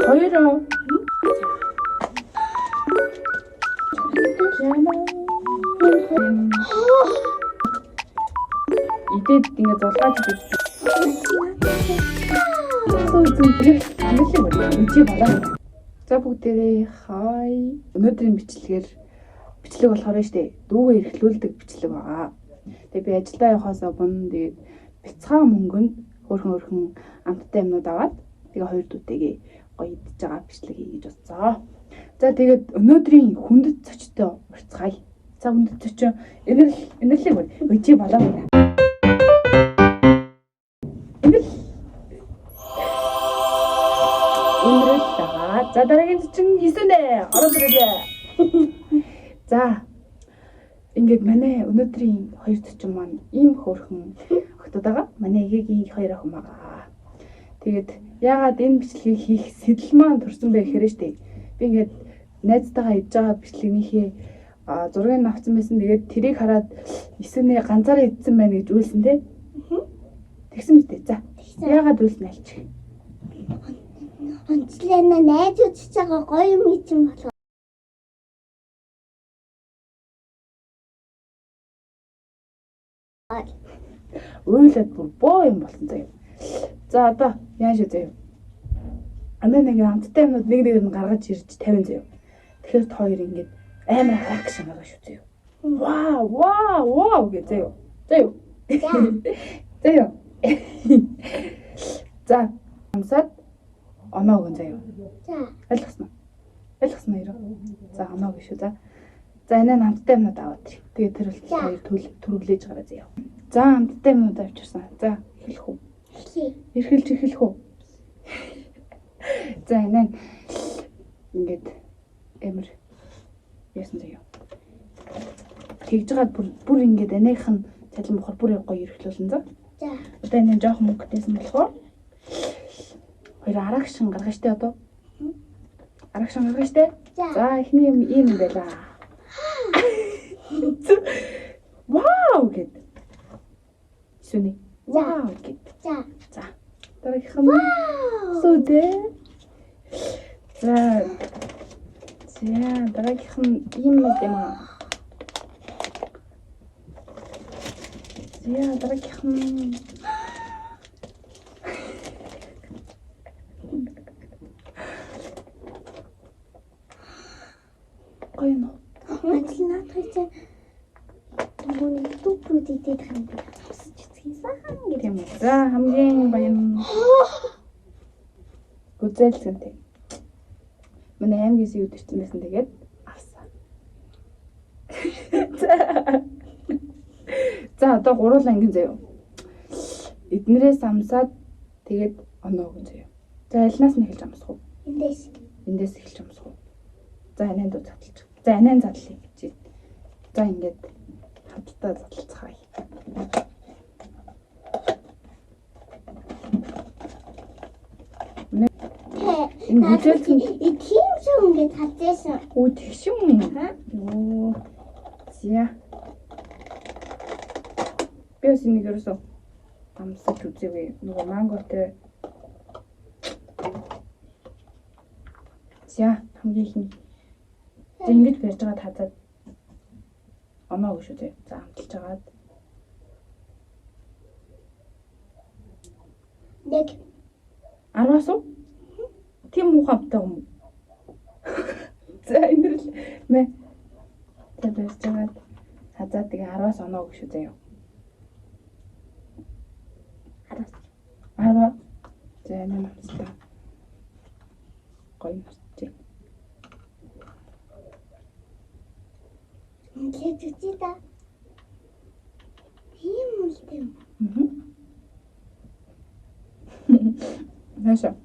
хоёроо. Идээд ингэ зулгааж идэх. За бүгдээрээ хай. Өнөөдрийн бичлэг болохоор нь штэ дүүгээ эрхлүүлдэг бичлэг байгаа. Тэгээ би ажиллаа явахаас өмнө тэгээд бяцхан мөнгөнд хөөрхөн амттай юмнууд аваад тэгээ хоёр дүүтэйгээ гоё идж байгаа бичлэг хий гэж бодсоо. За тэгээд өнөөдрийн хүндэт цочтой урьцгаая. За хүндэт цочоо энэрлэг үжи болоо. За дараагийн чинь хийсэнэ. Ороод ирээ. За. Ингээд манай өнөөдрийн хоёр цочин маань ийм хөөрхөн охтод байгаа. Манай эгээгийн хоёр охин байгаа. Тэгээд яагаад энэ бичлэгийг хийх сэтэл маань төрсөн бэ гэхээр штэ. Би ингээд найзтайгаа идж байгаа бичлэгнийхээ зургийг авсан байсан. Тэгээд тэрийг хараад эсэнэ ганцаараа идсэн байна гэж үйлсэн те. Тэгсэн мэт. За. Яагаад үйлсэн альч. Онцлена найзууд ч байгаа гоё юм ичэн болоо. Үйлээд боо юм болсон заяа. За одоо яаж заяа. Амин нэг амттай юмнууд нэг нь гаргаж ирж 50 заяа. Тэгэхээр та хоёр ингээд амар акшн гаргаж шүү заяа. Вау гэж заяа. Заяа. За амсаад оноо өгөн заяа. За. Ойлгосноо яруу. За оноо гэж шүү за. За энэ амттай юмнууд аваад ир. Тэгээ тэр бол хоёр төрүүлээж гараа заяа. За амттай юмнууд авчирсан. За эхлэх үү? Эрхэлж эхлэх үү? За энэ ингээд эмэр яасан заяа. Тэгж жагаад бүр ингээд анийх нь цалин бохор бүр гоё эрхлүүлэн за. За. Одоо энэ жоохон мөнгөтэйсэн болохоор хоёр арагшин гаргаж штэ одоо. Арагшин гаргаж штэ. За эхний юм ийм юм байла. Вау гэд. Сүний. Вау гэд. За. Дараагийнхан. Сүдэ. За. Дараагийнхан ийм юм аа. Дараагийнхан. Гоё нөө. Ажлынаад хайчаа түүний тупрууд идэх юм би авсаж үзчихсэн гэх юм. За хамгийн баян гүзэлцэнтэй. Манай аймгийн юу төрсөн байсан тэгээд авсан. За одоо гурван ангийн заяа. Эднэрээс амсаад тэгээд оноо өгөн заяа. За алнаас нь эхэлж амсах уу? Эндээс эхэлж амсах уу? За анаа дуу задлж. За анаа задлая гэж. За ингээд хамтдаа задлацгаая. Энэ бүжэлцэн тийм шүү ингээд хатжсэн. Үу тэгшүн. Юу. Зя. Бэс нэг ерөөсөө амсаж үзээгүй. Нөгөө манготой. За хамгийн ихний. За ингэж барьж байгаа хатаад оноо гэж шүү дээ. За амталж агаад. Нэг 10-аас уу? Тийм муухайтай юм. За энэ л мэ. Тэ барьж агаад хазаад тэгээ 10-аас оноо гэж шүү дээ. 10. За энэ амталаа. Гоё юм. ингээд үгүй да. Тийм үлдэм. Наша.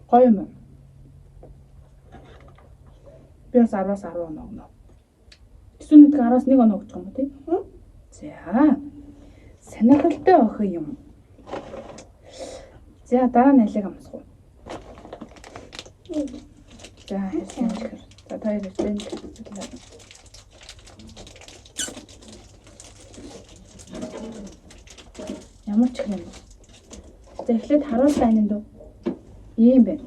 Гоё юм. Би бас 10-аас 10 оноо өгнө. Эсвэл 10-аас 1 оноо өгч юм уу тий? За. Сонирхолтой охин юм. За дараа нь алиг амсах уу? За хэлсэн чихэр. За таяр хэлсэн чихэр. Ямар ч юм. За эхлээд харуулсан ань дөө. Ийм байна.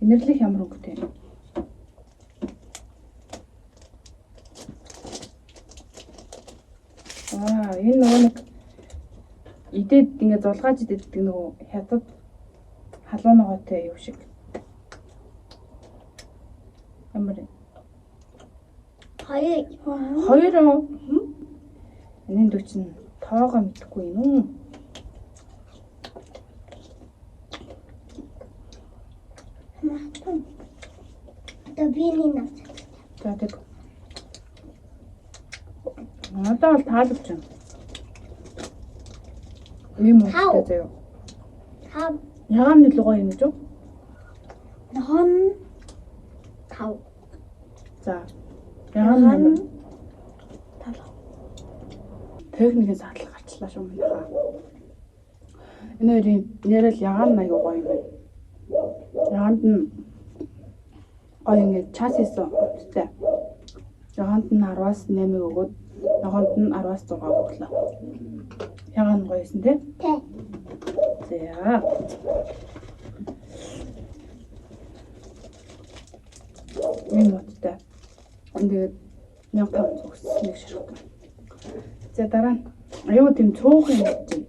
Инэрлэх ямар өнгөтэй. Энэ нөгөө нэг идээд ингээд зулгааж идэх нөгөө хятад халууногоотой юу шиг. Ямар вэ? Хоёр уу? Энэ дүү чинь тоогоо мэдхгүй юм уу? Добрый нас. За тэг. Надад бол таалагдж байна. Ийм үнэтэй заяа. Тав. Ягаан илүү гоё юм гэж үү? Ном. Тав. За. Ягаан тав. Техникийн садлал гарчлаа шүү минийхаа. Энэ хоёрын нэрэл ягаан аягүй гоё юм байна. Ягаанд нь гоё ингээд часис уттай. Ягаанд нь 10-аас 8 өгөөд ногоонд нь 10-аас 6 өглөө. Ягаан гоёсэн тий? Тэ. За. Энэ уттай. Тэгээд 1500 өгсөн нэг ширхэг. За дараа нь аюу тийм цөөхөн юм чинь.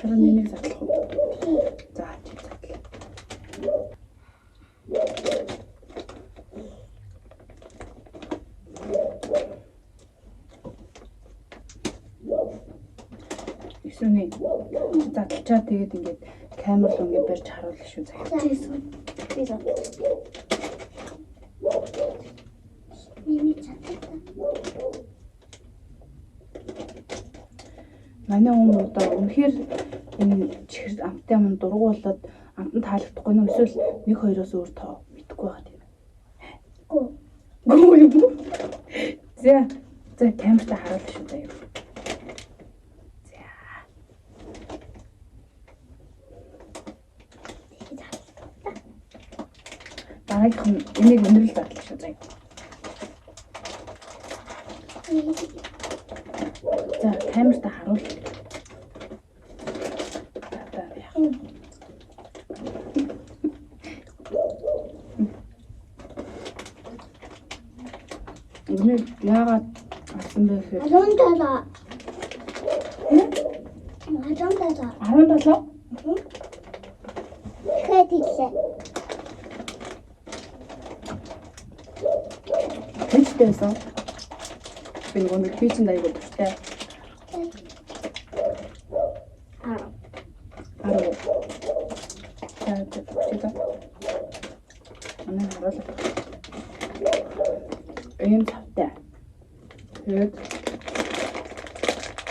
Дараа нь энийг задлах уу? За тийм задлаа. Исүний задлчаа тэгээд ингээд камер руу ингээд барьж харуулах шүү заяа. Тийм. Миний чаддаг. Манай хүн одоо үнэхээр энэ чихэр амттай юм дургуулад амтан таалагдахгүй нөө эсвэл 1-2-оос өөр тоо мэдхгүй байгаа тийм. Гүү юм. За камертаа харуулах шүү заяа. Дараагийнх нь энийг өнөрлөл задлах шүү заяа. За камертаа харуул. Энэ яагаад авсан бэ гэхээр 17. Хэдийгээр Тэжтэйсэн. Би нэг фичэн дайгуу дуртай. Аруу. За. Манай харуулах. Ийм тавтай. Тэгээд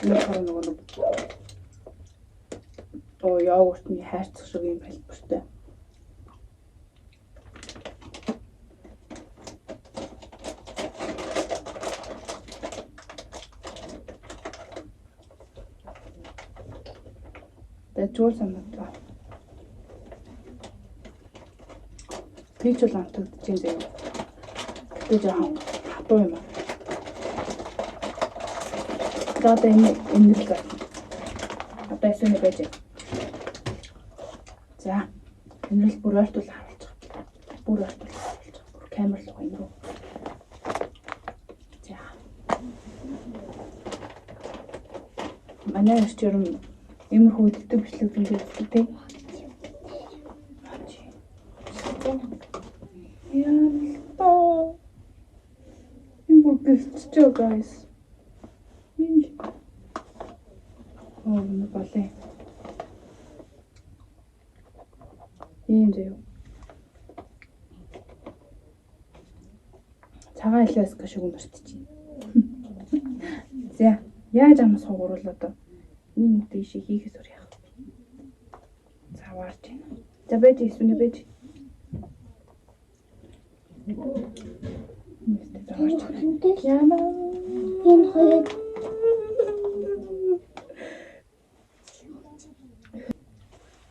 нэг нэг йогуртны хайрцаг шиг юм хэлбэртэй. Жуул санагдав. Пич бол амтагдаж юм заяа. Тэгэж яах хатуу юм аа. Одоо энэ л гэх. Одоо эсэний байж. За. Энэ л бүр ойлтол харуулж байгаа. Бүр камер руу энэ рүү. За. Манай өчигдөр иймэрхүү өгдөг бичлэг зүйлүүд тийм. Яа. Энэ бүр бэлтчихөө guys. Болээ. Ийм зөө. Цагаан илээс гэж өмөртчихье. За, яаж амс хугуурал одоо? Нэг тийш хийхээс өөр яах. За варж байна. За байж эсвэл байж. Яна. Энэ хоёр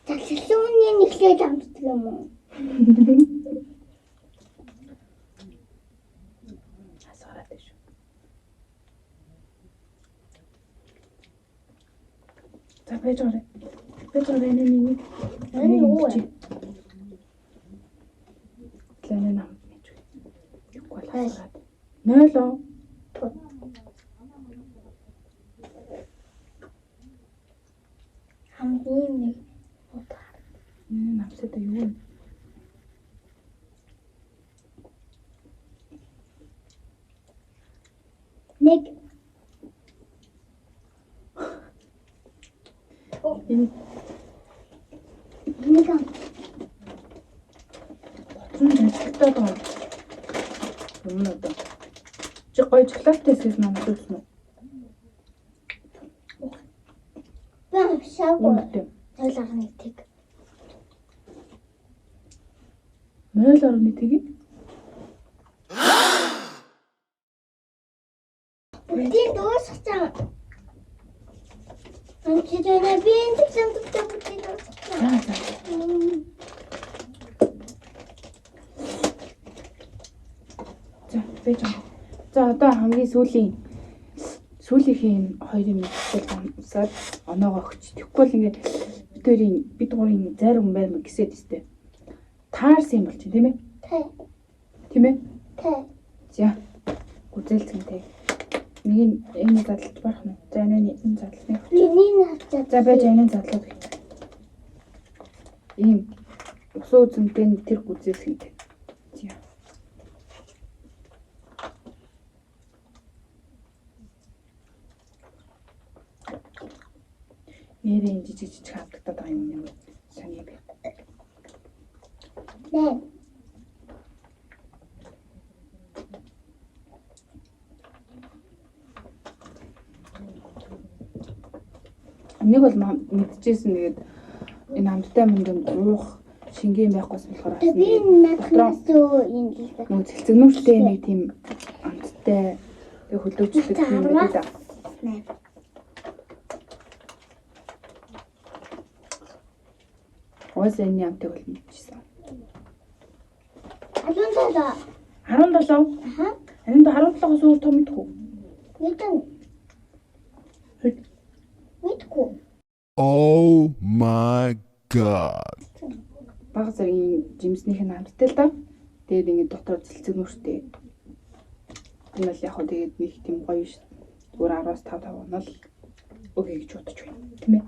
Талхилууны нэглээд амтдаг юм уу? Асгараад шүү. За байж гараа. Байж гараа энэ нэг. Энэ юу вэ? Лэнэ нам гэж. Юугүй л хасаад. 0 оо. хамгийн нэг удаа. Энэ намсаа юу вэ? Нэг Энэ нэг зэнтэлтэй байна. Юм одоо. Чи гоё шоколадтай сэс намд үзсэн үү? баа шавгүй. Үнэтэй. Цайлага нэг тэг. 0.1 Бүтэн дуусчихсан. Анчидээ би энэ зэмтэлтэй бүтэн дуусчихсан. За за. За байж байгаа. За одоо хамгийн сүүлийнхэн хоёрын мэдээлэл амсаад оноогоо өгч. Тэгэхгүй бол ингээд бид гурийн зайр хүн байр мэ гэсэд өстэй. Таарсан юм бол чи тийм ээ? Тийм ээ? За. Үзэлцэнтэй. Нэг энэ задлж барах нь. За энэ задлыг. Миний навчаад. За байж энэ задлыг. Ийм усан үзэмтэй тэр үзэлцэнтэй. За. Нэрийн жижиг хавтагдаад байгаа юм сони би. Нэ. Нэг бол мэдчихсэн тэгээд энэ хамттай мөнгөнд уух шингийн байхгүйс болохоор Би надхнаас юм л да. нөө цэлцэгнүүртэй нэг тийм амттай тэг хөлөөчлөг юм байдаг да. Ось энэ амтыг бол мэдчихсэн. 17. 17. Аха. Энэ 17-оос өөр том мэдгүй. Мэдгүй. Oh my god. Бага зэргийн жимснийх нь амттай л да. Тэгээд ингэ дотор цэлцэгнүүртэй. Энэ бол яг хөө тэгээд нэг тийм гоё шүү. Зүгээр 10-5 оноо л өгье гэж бодож байна. Тийм ээ.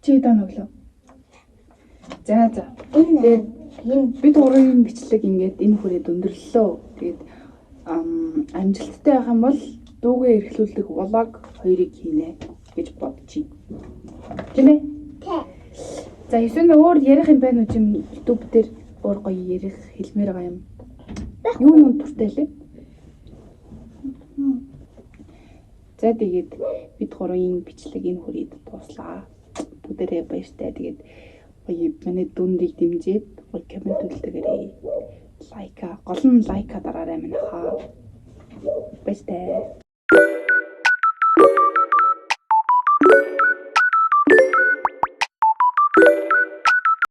Чи даа нүглөө. За. Тэгээд бид гурван бичлэг ингээд энэ хүрээд өндөрлөлөө. Тэгээд амжилттай байх юм бол дүүгээ эрхлүүлдэг влог хоёрыг хийнэ гэж бодчих. Тийм ээ? За эсвэл өөр ярих юм байна уу чи YouTube дээр өөр гоё ярих хэлмээр байгаа юм. Юу туртай лээ? За тэгээд бид гурван бичлэг энэ хүрээд дуслаа. Бүгдээрээ баяртай. Тэгээд гоё манай дүндийг дэмжиж гоё комент үлдээгээрэй. Гол нь лайка дараарай минь хаа. Баяртай.